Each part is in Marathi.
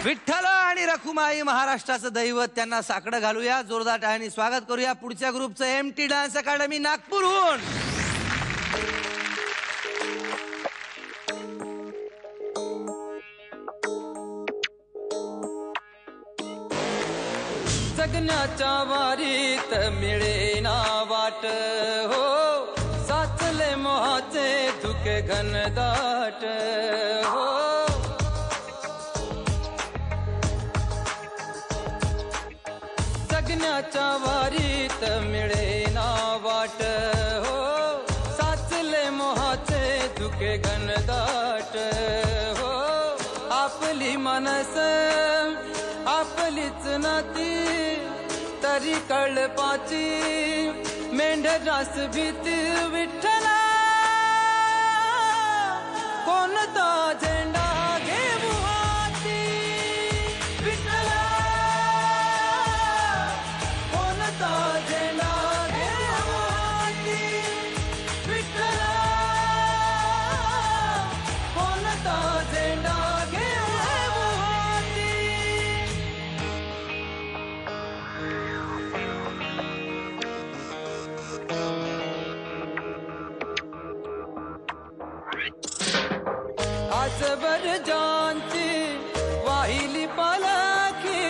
विठ्ठल आणि रखुमाई महाराष्ट्राचं दैवत, त्यांना साकडं घालूया, जोरदार टाळ्यांनी स्वागत करूया पुढच्या ग्रुपचं एमटी डान्स अकादमी नागपूरहून. जगण्याच्या वारीत मिळेना वाट हो, साचले मोहाचे धुके घनदाट हो. जगण्याच्या वारीत मिळेना वाट हो, साचले मोहाचे धुके घनदाट हो. आपली मनस आपलीच नाती तरी कळपाची मेंढरास भीती. विठ्ठला कोणता झेंडा घेऊ हाती, विठ्ठला कोणता झेंडा घेऊ हाती, विठ्ठला कोणता झेंडा घेऊ हाती. आजवर जानची वाहिली पालखी,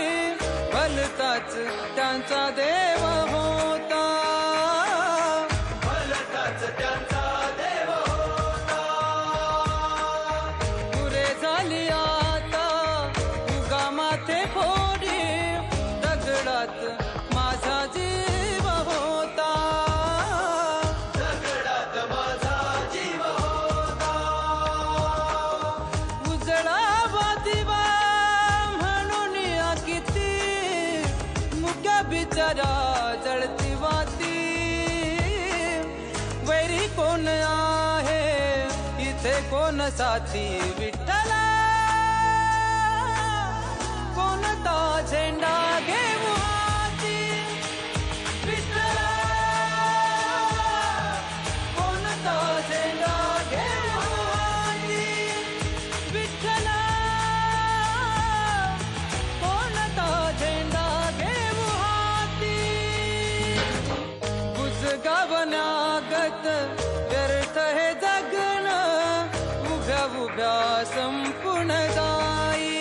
भलताच त्यांचा देव होता, भलताच त्यांचा देव होता. पुरे झाली आता उगा माथे फोडी, दगडात माझा जीव होता, दगडात माझा जीव होता. उजळावा दिवा म्हणून या किती, मुक्या बिचारा जळती वाती. वैरी कोण आहे इथे कोण साथी, विठ्ठला कोणता झेंडा घेऊ हाती, विठ्ठला कोणता झेंडा घेऊ हाती, विठ्ठला कोणता झेंडा घेऊ हाती. बुजगावण्यागत व्यर्थ हे जगणं, उभ्या उभ्या संपूर्ण जाई,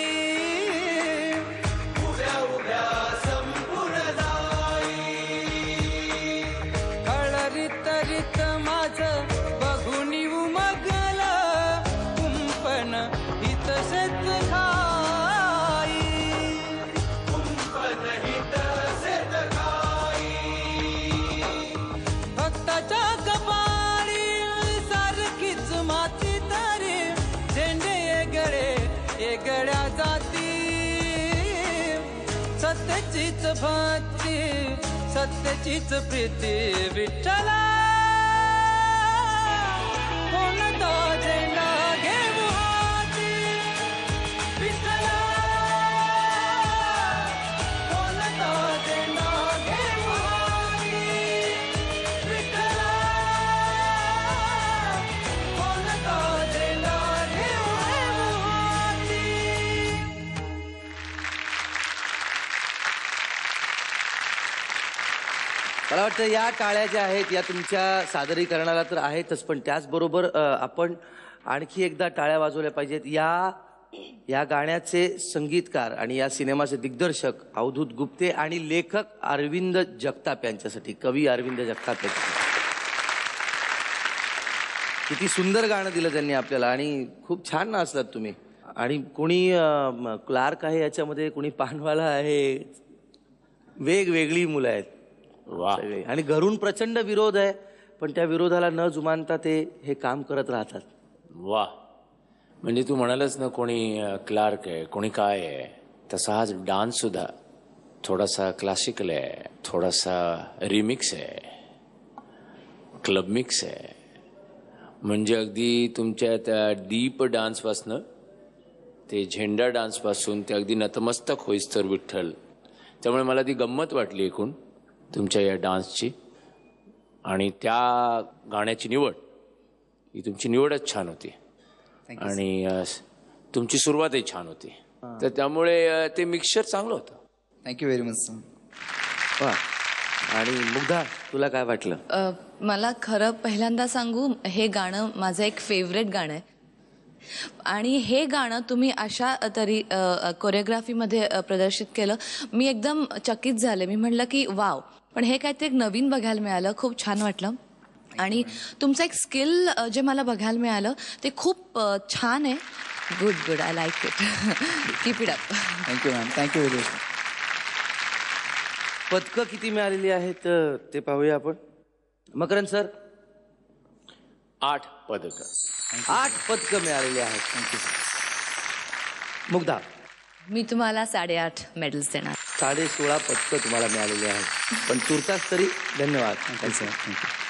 उभ्या उभ्या संपूर्ण जाई. कळरीत रीत माझं बघून उमगलं, कुंपण हित शेत खाई, कुंपण हित शेत खाई. भक्ताच्या कपाळी सारखीच माती तरी, झेंडे एगळे एगळ्या जाती. सत्याचीच भक्ती सत्याचीच प्रीती, विठ्ठला कोणता झेंडा घेऊ हाती, विठ्ठला कोणता झेंडा घेऊ हाती, विठ्ठला कोणता झेंडा घेऊ हाती. मला वाटतं या टाळ्या ज्या आहेत या तुमच्या सादरीकरणाला तर आहेतच, पण त्याचबरोबर आपण आणखी एकदा टाळ्या वाजवल्या पाहिजेत. या गाण्याचे संगीतकार आणि या सिनेमाचे दिग्दर्शक अवधूत गुप्ते आणि लेखक अरविंद जगताप यांच्यासाठी, कवी अरविंद जगताप यांच्यासाठी. किती सुंदर गाणं दिलं त्यांनी आपल्याला आणि खूप छान नाचलात तुम्ही. आणि कोणी क्लार्क आहे याच्यामध्ये, कोणी पानवाला आहे, वेगवेगळी मुलं आहेत. वा. आणि घरून प्रचंड विरोध आहे, पण त्या विरोधाला न जुमानता ते हे काम करत राहतात. वा. म्हणजे तू म्हणालच ना कोणी क्लार्क आहे कोणी काय आहे, तसा हाच डान्स सुद्धा थोडासा क्लासिकल आहे, थोडासा रिमिक्स आहे, क्लब मिक्स आहे. म्हणजे अगदी तुमच्या त्या डीप डान्सपासनं ते झेंडा डान्सपासून ते अगदी नतमस्तक होईस तर विठ्ठल. त्यामुळे मला ती गंमत वाटली एकूण तुमच्या या डान्सची. आणि त्या गाण्याची निवड ही तुमची निवडच छान होती आणि तुमची सुरुवातही छान होती. तर त्यामुळे ते मिक्सचर चांगलं होतं. Thank you very much sir. वा. आणि मुग्धा, तुला काय वाटलं? मला खरं पहिल्यांदा सांगू, हे गाणं माझं एक फेवरेट गाणं आहे आणि हे गाणं तुम्ही अशा तरी कोरिओग्राफीमध्ये प्रदर्शित केलं. मी एकदम चकित झाले. मी म्हटलं की वाव, पण हे काहीतरी एक नवीन बघायला मिळालं. खूप छान वाटलं. आणि तुमचं एक स्किल जे मला बघायला मिळालं ते खूप छान आहे. Good, I like it. Keep it up. Thank you ma'am. Thank you very much. पदकं किती मिळालेली आहेत ते पाहूया आपण. मकरंद सर, 8 पदकं. 8 पदकं मिळालेली आहेत. Thank you sir. मुग्धा, मी तुम्हाला 8.5 मेडल्स देणार. 16.5 पदकं तुम्हाला मिळालेली आहेत. पण तुर्तास तरी धन्यवाद. Thank you sir. थँक्यू.